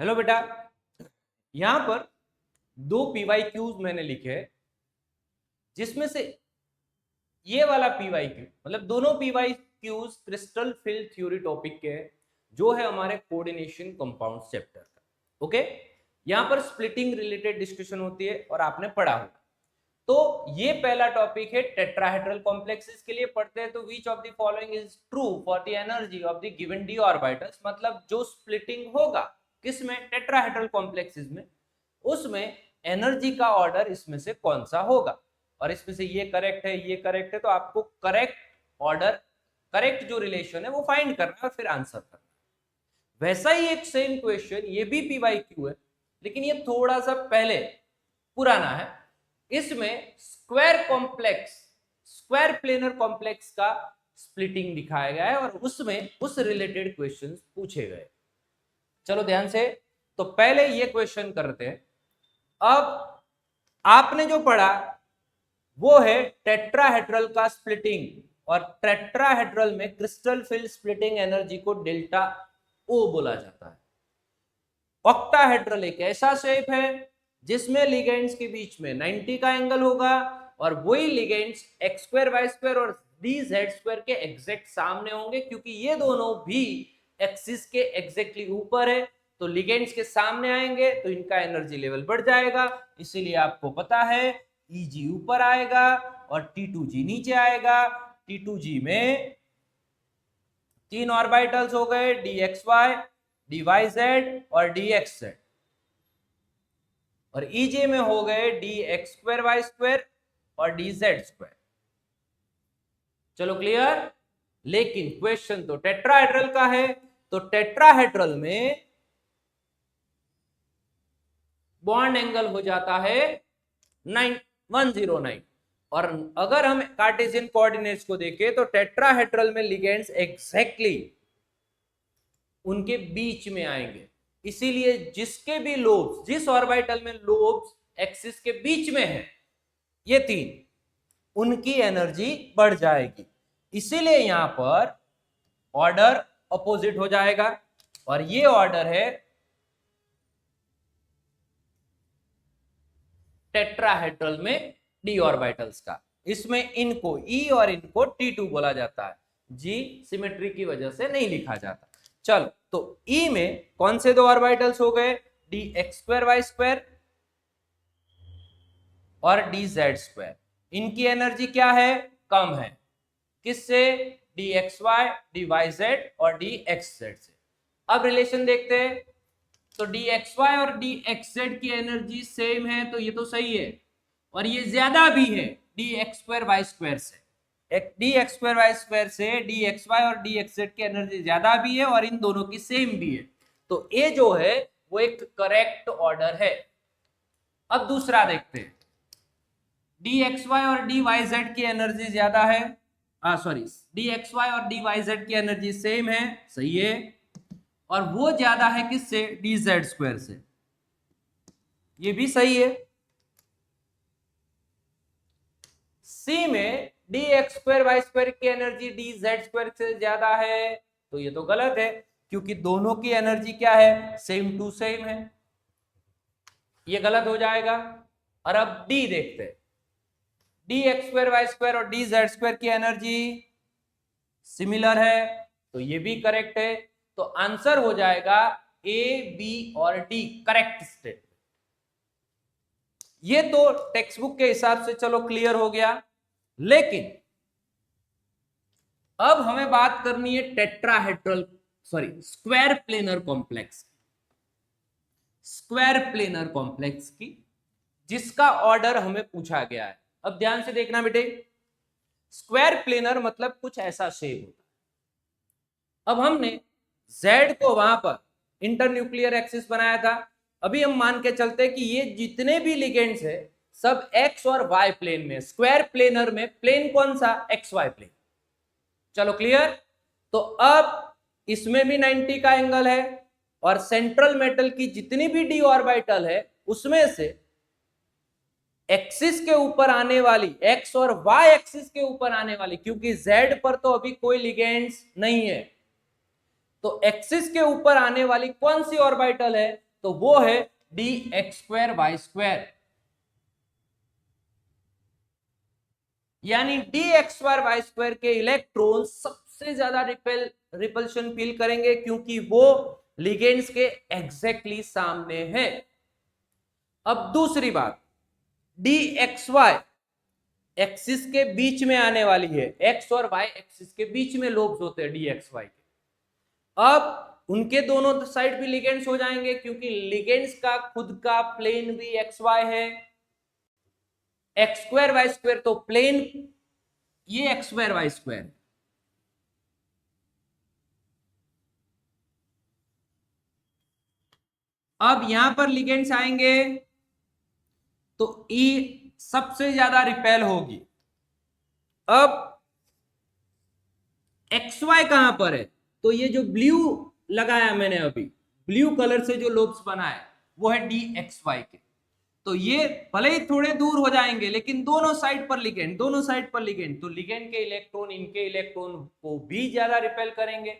Hello बेटा, यहां पर दो पीवाईक्यूज मैंने लिखे हैं, जिसमें से ये वाला पीवाईक्यू मतलब दोनों PYQs crystal field theory topic के हैं, जो है हमारे कोऑर्डिनेशन कंपाउंड चैप्टर का। ओके, यहां पर स्प्लिटिंग रिलेटेड डिस्कशन होती है और आपने पढ़ा होगा। तो ये पहला टॉपिक है टेट्राहेड्रल कॉम्प्लेक्सेस के लिए पढ़ते हैं। तो which of the following is true for the energy of the given D orbitals, मतलब जो स्प्लिटिंग होगा किसमें, टेट्राहेड्रल कॉम्प्लेक्सेस में, उसमें एनर्जी का ऑर्डर इसमें से कौन सा होगा। और इसमें से ये करेक्ट है, ये करेक्ट है, तो आपको करेक्ट ऑर्डर, करेक्ट जो रिलेशन है वो फाइंड करना है और फिर आंसर करना है। वैसा ही एक सेम क्वेश्चन, ये भी पीवाईक्यू है, लेकिन ये थोड़ा सा पहले पुराना है। इसमें square complex, square planar complex का स्प्लिटिंग दिखाया गया है और उसमें उस रिलेटेड क्वेश्चंस पूछे गए। चलो ध्यान से, तो पहले ये क्वेश्चन करते हैं। अब आपने जो पढ़ा वो है टेट्राहेड्रल का स्प्लिटिंग, और टेट्राहेड्रल में क्रिस्टल फील्ड स्प्लिटिंग एनर्जी को डेल्टा ओ बोला जाता है। ऑक्टाहेड्रल एक ऐसा शेप है जिसमें लिगेंड्स के बीच में 90 का एंगल होगा, और वही ligands x square y square और डी जेड स्क्वायर के एग्जैक्ट सामने होंगे, क्योंकि ये दोनों भी एक्सिस के एग्जैक्टली ऊपर है। तो लिगेंड्स के सामने आएंगे तो इनका एनर्जी लेवल बढ़ जाएगा, इसीलिए आपको पता है Eg ऊपर आएगा और T2G नीचे आएगा। T2G में तीन ऑर्बिटल्स हो गए, dxy, dyz और dxz, और EJ में हो गए dx स्क्वायर वाई स्क्वायर और dz स्क्वायर। चलो क्लियर। लेकिन क्वेश्चन तो टेट्राहेड्रल का है, तो टेट्राहेड्रल में बॉन्ड एंगल हो जाता है 109, और अगर हम कार्टेशियन कोऑर्डिनेट्स को देखें तो टेट्राहेड्रल में लिगेंड्स एग्जैक्टली उनके बीच में आएंगे, इसीलिए जिसके भी लोब्स, जिस ऑर्बिटल में लोब्स एक्सिस के बीच में है, ये तीन, उनकी एनर्जी बढ़ जाएगी। इसीलिए यहां पर ऑर्डर अपोजिट हो जाएगा, और ये ऑर्डर है टेट्राहेड्रल में डी ऑर्बिटल्स का। इसमें इनको ई और इनको T2 बोला जाता है, जी सिमेट्री की वजह से नहीं लिखा जाता। चलो, तो ई में कौन से दो ऑर्बिटल्स हो गए, d x square y square और डी जेड स्क्वायर। इनकी एनर्जी क्या है, कम है, किससे, d x y, d y z और डी एक्स जेड से। अब रिलेशन देखते हैं, तो डी एक्स वाई और डी एक्स जेड की एनर्जी सेम है, तो ये तो सही है, और ये ज्यादा भी है d x square y square से। D x square y square से डी एक्स वाई और डी एक्स जेड की एनर्जी ज्यादा भी है, और इन दोनों की सेम भी है, तो ये जो है वो एक करेक्ट ऑर्डर है। अब दूसरा देखते हैं, डी एक्स वाई और डी वाई जेड की एनर्जी ज्यादा है, सॉरी, डी एक्स वाई और डी वाई जेड की एनर्जी सेम है, सही है, और वो ज्यादा है किससे, डी जेड स्क्वायर से, ये भी सही है। सी में d x square y square की एनर्जी डी जेड स्क्वायर से ज्यादा है, तो ये तो गलत है, क्योंकि दोनों की एनर्जी क्या है, सेम टू सेम है, ये गलत हो जाएगा। और अब डी देखते हैं, d x square y square और डी जेड स्क्वायर की एनर्जी सिमिलर है, तो ये भी करेक्ट है, तो आंसर हो जाएगा ए बी और डी करेक्ट स्टेट। ये तो टेक्स्ट बुक के हिसाब से चलो क्लियर हो गया, लेकिन अब हमें बात करनी है tetrahedral, sorry, square planar complex, square planar complex की, जिसका ऑर्डर हमें पूछा गया है। अब ध्यान से देखना बेटे, स्क्वायर प्लेनर मतलब कुछ ऐसा शेप होता है। अब हमने Z को वहां पर इंटरन्यूक्लियर एक्सिस बनाया था, अभी हम मान के चलते हैं कि ये जितने भी लिगेंड्स है सब एक्स और वाई प्लेन में, स्क्वायर प्लेनर में प्लेन कौन सा, एक्स वाई प्लेन। चलो क्लियर। तो अब इसमें भी 90 का एंगल है, और सेंट्रल मेटल की जितनी भी डी ऑर्बिटल है उसमें से एक्सिस के ऊपर आने वाली, एक्स और वाई एक्सिस के ऊपर आने वाली, क्योंकि जेड पर तो अभी कोई लिगेंड्स नहीं है, तो एक्सिस के ऊपर आने वाली कौन सी ऑर्बिटल है, तो वो है d x square y square, यानी d x square y square के इलेक्ट्रॉन सबसे ज्यादा रिपल्शन फील करेंगे क्योंकि वो लिगेंड्स के एग्जैक्टली सामने है। अब दूसरी बात, डी एक्स वाई एक्सिस के बीच में आने वाली है, एक्स और वाई एक्सिस के बीच में लोब्स होते हैं डी एक्स वाई के। अब उनके दोनों साइड भी लिगेंड्स हो जाएंगे क्योंकि लिगेंड्स का खुद का प्लेन भी एक्स वाई है, एक्स स्क्वायर वाई स्क्वायर तो प्लेन ये एक्स स्क्वायर वाई स्क्वायर। अब यहां पर लिगेंड्स आएंगे तो ई सबसे ज्यादा रिपेल होगी। अब एक्स वाई कहां पर है, तो ये जो ब्लू लगाया मैंने अभी, ब्लू कलर से जो लोब्स बना है वो है डी एक्स वाई के। तो ये भले ही थोड़े दूर हो जाएंगे लेकिन दोनों साइड पर लिगेंड, दोनों साइड पर लिगेंड, तो लिगेंड के इलेक्ट्रॉन इनके इलेक्ट्रॉन को भी ज्यादा रिपेल करेंगे,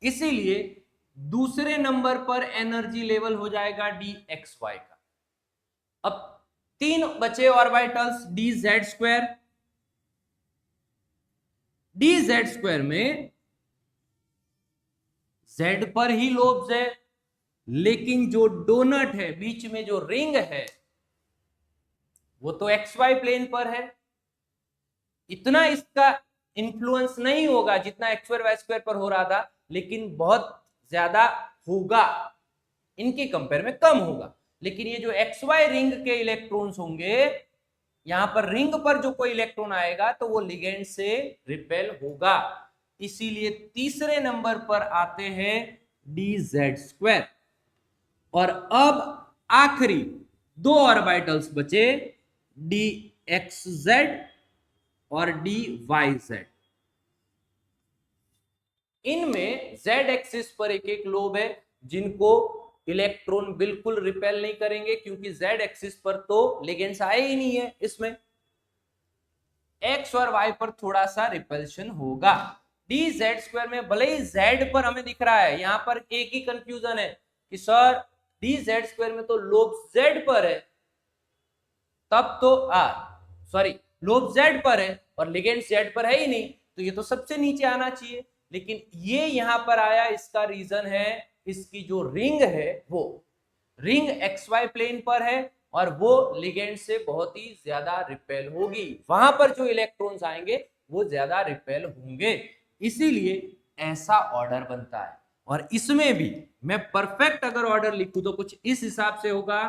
इसीलिए दूसरे नंबर पर एनर्जी लेवल हो जाएगा डी एक्स वाई का। अब तीन बचे orbitals D z square. D z square में जेड पर ही लोब्स है, लेकिन जो डोनट है बीच में जो रिंग है वो तो एक्स वाई प्लेन पर है। इतना इसका इंफ्लुएंस नहीं होगा जितना एक्स स्क्वायर वाई स्क्वायर पर हो रहा था, लेकिन बहुत ज्यादा होगा, इनके कंपेयर में कम होगा। लेकिन ये जो एक्स वाई रिंग के इलेक्ट्रॉन्स होंगे, यहां पर रिंग पर जो कोई इलेक्ट्रॉन आएगा तो वो लिगेंड से रिपेल होगा, इसीलिए तीसरे नंबर पर आते हैं डी जेड स्क्वायर। और अब आखिरी दो ऑर्बिटल्स बचे डी एक्स जेड और डी वाई जेड। इनमें जेड एक्सिस पर एक एक लोब है जिनको इलेक्ट्रॉन बिल्कुल रिपेल नहीं करेंगे क्योंकि जेड एक्सिस पर तो लिगेंड्स आए ही नहीं है। इसमें एक्स और वाई पर थोड़ा सा रिपल्शन होगा। डी जेड स्क्वायर में भले ही जेड पर हमें दिख रहा है, यहां पर एक ही कंफ्यूजन है कि सर डी जेड स्क्वायर में तो लोब जेड पर है, तब तो सॉरी लोब जेड पर है और लिगेंड जेड पर है ही नहीं, तो ये तो सबसे नीचे आना चाहिए। लेकिन ये यहां पर आया, इसका रीजन है इसकी जो रिंग है वो रिंग एक्स वाई प्लेन पर है और वो लिगेंड से बहुत ही ज्यादा रिपेल होगी, वहां पर जो इलेक्ट्रॉन्स आएंगे वो ज्यादा रिपेल होंगे, इसीलिए ऐसा ऑर्डर बनता है। और इसमें भी मैं परफेक्ट अगर ऑर्डर लिखूं तो कुछ इस हिसाब से होगा,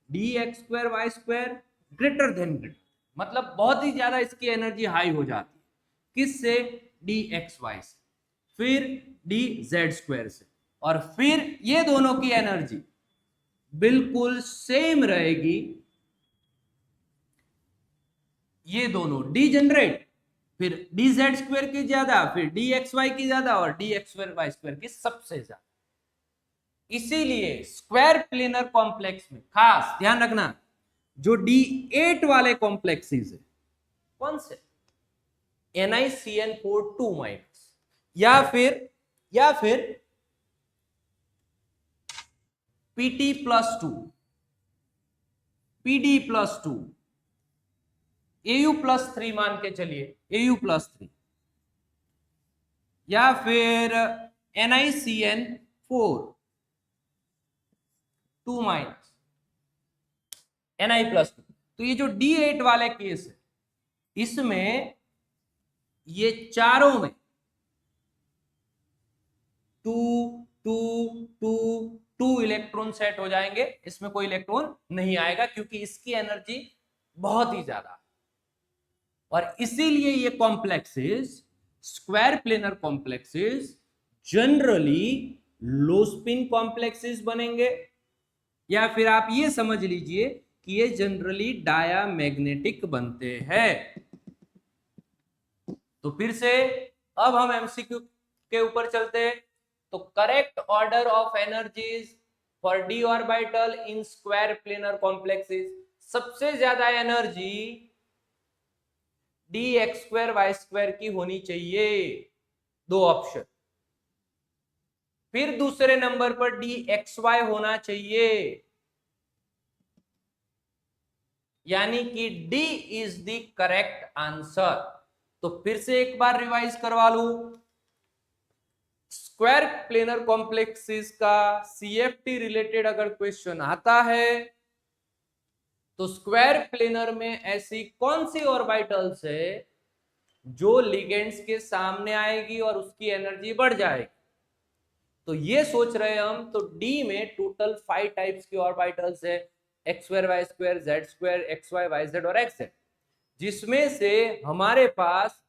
d x square y square greater than greater, मतलब बहुत ही ज्यादा इसकी एनर्जी हाई हो जाती है, किससे, डी एक्स वाई से, फिर डी जेड स्क्वायर से, और फिर ये दोनों की एनर्जी बिल्कुल सेम रहेगी, ये दोनों डी जनरेट, फिर डी जेड स्क्वायर की ज्यादा, फिर डी एक्स वाई की ज्यादा और d x square y square की सबसे ज्यादा। इसीलिए स्क्वायर प्लेनर कॉम्प्लेक्स में खास ध्यान रखना, जो D8 वाले कॉम्प्लेक्सेस है, कौन से, NiCN4 2- या फिर PT+2, PD+2, Au+3 मान के चलिए, Au+3, या फिर NiCN4 2- Ni+2। तो ये जो D8 वाले केस है, इसमें ये चारों में 2 2 2 2 इलेक्ट्रॉन सेट हो जाएंगे, इसमें कोई इलेक्ट्रॉन नहीं आएगा क्योंकि इसकी एनर्जी बहुत ही ज्यादा। और इसीलिए ये complexes, square planar complexes generally लो स्पिन कॉम्प्लेक्सेस बनेंगे, या फिर आप ये समझ लीजिए कि ये जनरली डायामैग्नेटिक बनते हैं। तो फिर से अब हम एमसीक्यू के ऊपर चलते हैं। तो correct order of energies for d orbital in square planar complexes, सबसे ज्यादा energy d x square y square की होनी चाहिए, दो ऑप्शन। फिर दूसरे नंबर पर DXY होना चाहिए, यानी कि D is the correct answer. तो फिर से एक बार रिवाइज करवा लू, स्क्वायर प्लेनर कॉम्प्लेक्सेस का CFT रिलेटेड अगर क्वेश्चन आता है तो स्क्वायर प्लेनर में ऐसी कौन सी ऑर्बिटल्स है जो लिगेंड्स के सामने आएगी और उसकी एनर्जी बढ़ जाएगी। तो ये सोच रहे हैं हम, तो डी में टोटल 5 टाइप्स की ऑर्बिटल्स है, x square y square z square x y y z और एक्स जेड, जिसमें से हमारे पास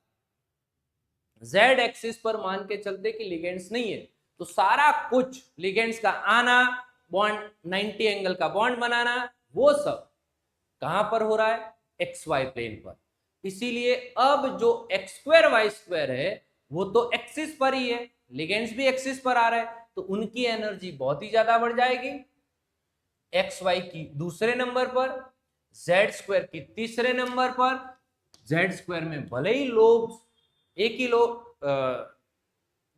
जेड एक्सिस पर मान के चलते कि लिगेंड्स नहीं है, तो सारा कुछ लिगेंड्स का आना, बॉन्ड 90 एंगल का बॉन्ड बनाना, वो सब कहां पर हो रहा है, एक्स वाई प्लेन पर। इसीलिए अब जो एक्स स्क्वायर वाई स्क्वायर है वो तो एक्सिस पर ही है, लिगेंड्स भी एक्सिस पर आ रहे हैं, तो उनकी एनर्जी बहुत ही ज्यादा बढ़ जाएगी, एक्स वाई की दूसरे नंबर पर, जेड स्क्वायर की तीसरे नंबर पर। जेड स्क्वायर में भले ही लोब्स एक ही लोब,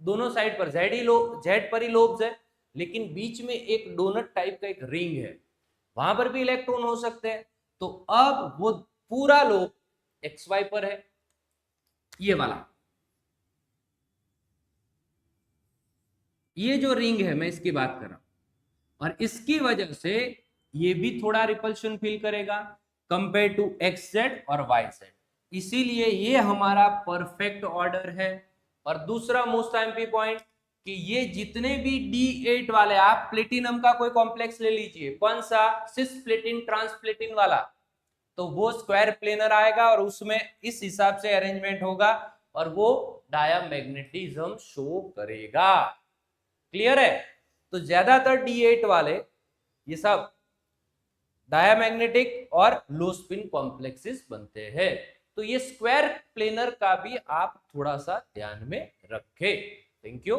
दोनों साइड पर जेड ही लोब, जेड पर ही लोब्स है, लेकिन बीच में एक डोनट टाइप का एक रिंग है, वहां पर भी इलेक्ट्रॉन हो सकते हैं। तो अब वो पूरा लोब एक्स वाई पर है, ये वाला, ये जो रिंग है मैं इसकी बात कर रहा हूं, और इसकी वजह से ये भी थोड़ा रिपल्शन फील करेगा कंपेयर टू एक्स जेड और वाई जेड, इसीलिए ये हमारा परफेक्ट ऑर्डर है। और दूसरा मोस्ट एम्पी पॉइंट कि ये जितने भी D8 वाले, आप प्लेटिनम का कोई कॉम्प्लेक्स ले लीजिए, कौन सा, सिस प्लेटिन ट्रांसप्लेटिन वाला, तो वो स्क्वायर प्लेनर आएगा और उसमें इस हिसाब से अरेंजमेंट होगा और वो डायामैग्नेटिज्म शो करेगा। क्लियर है? तो ज्यादातर D8 वाले ये सब डायामैग्नेटिक और लो स्पिन कॉम्प्लेक्सेस बनते हैं, तो ये स्क्वायर प्लेनर का भी आप थोड़ा सा ध्यान में रखें। Thank you.